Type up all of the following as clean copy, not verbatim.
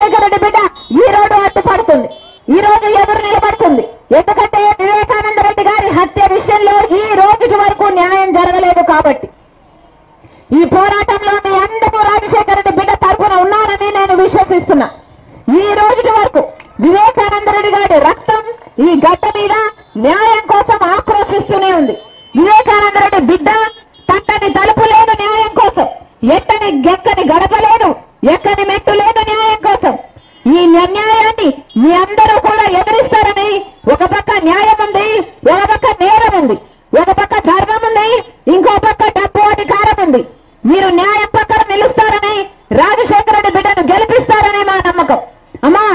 రాజశేఖర రెడ్డి బిడ్డ ఈ రోజు అడ్డుపడుతుంది, ఈ రోజు ఎదురు నిలబడుతుంది. ఎందుకంటే వివేకానంద రెడ్డి గారి హత్య విషయంలో ఈ రోజు వరకు న్యాయం జరగలేదు. కాబట్టి ఈ పోరాటంలో మీ అందరూ రాజశేఖర రెడ్డి బిడ్డ తరఫున ఉన్నారని నేను విశ్వసిస్తున్నా. ఈ రోజు వరకు వివేకానంద రెడ్డి గారి రక్తం ఈ గడ్డ మీద న్యాయం కోసం ఆక్రోశిస్తూనే ఉంది. వివేకానంద రెడ్డి బిడ్డ తట్టని తలుపు లేదు న్యాయం కోసం, ఎక్కని గడప లేదు, ఎక్కని మెట్టు లేదు న్యాయం కోసం. ఈ అన్యాయాన్ని మీ అందరూ కూడా ఎదిరిస్తారని ఒక పక్క న్యాయం ఉంది, ఒక పక్క నేరం ఉంది, ఒక పక్క ధర్మం ఉంది, ఇంకో పక్క డబ్బు అధికారం ఉంది. మీరు న్యాయం పక్కన నిలుస్తారని రాజశేఖర రెడ్డి బిడ్డను గెలిపిస్తారని మా నమ్మకం. అమ్మా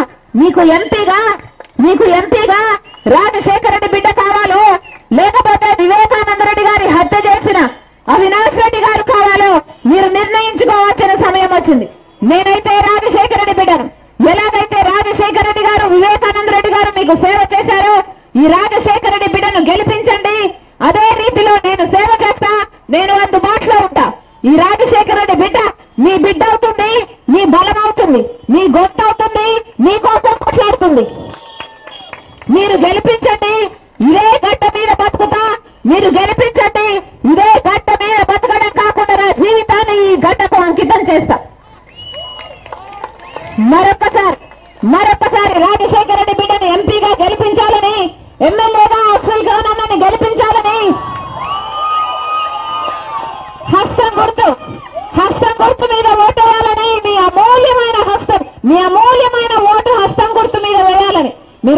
మీకు ఎంపీగా రాజశేఖర రెడ్డి బిడ్డ కావాలో లేకపోతే వివేకానంద రెడ్డి గారి హత్య చేసిన అవినాష్ రెడ్డి గారు కావాలో మీరు నిర్ణయించుకోవాల్సిన సమయం వచ్చింది. నేనైతే రాజశేఖర రెడ్డి బిడ్డను, ఎలాగైతే రాజశేఖర రెడ్డి గారు వివేకానంద రెడ్డి గారు మీకు సేవ చేశారో ఈ రాజశేఖర రెడ్డి బిడ్డను గెలిపించండి. అదే రీతిలో నేను సేవ చేస్తా, నేను అందుబాటులో ఉంటా. ఈ రాజశేఖర రెడ్డి బిడ్డ మీ బిడ్డ అవుతుంది, మీ బలం అవుతుంది, మీ గొంతు అవుతుంది, మీకోసం కొట్లాడుతుంది. మీరు గెలిపించండి, ఇదే గడ్డ మీద బతుకుతా. మీరు గెలిపించండి, ఇదే గడ్డ మీద బతకడం కాకుండా నా జీవితాన్ని ఈ గడ్డకు అంకితం చేస్తా. మరొకసారి రాజశేఖర రెడ్డి బిడ్డని ఎంపీగా గెలిపించాలని, ఎమ్మెల్యేగా అఫ్జల్ ఖాన్ అన్నని గెలిపించాలని హస్తం గుర్తు మీద ఓటేయాలని, మీ అమూల్యమైన ఓటు హస్తం గుర్తు మీద వేయాలని మీ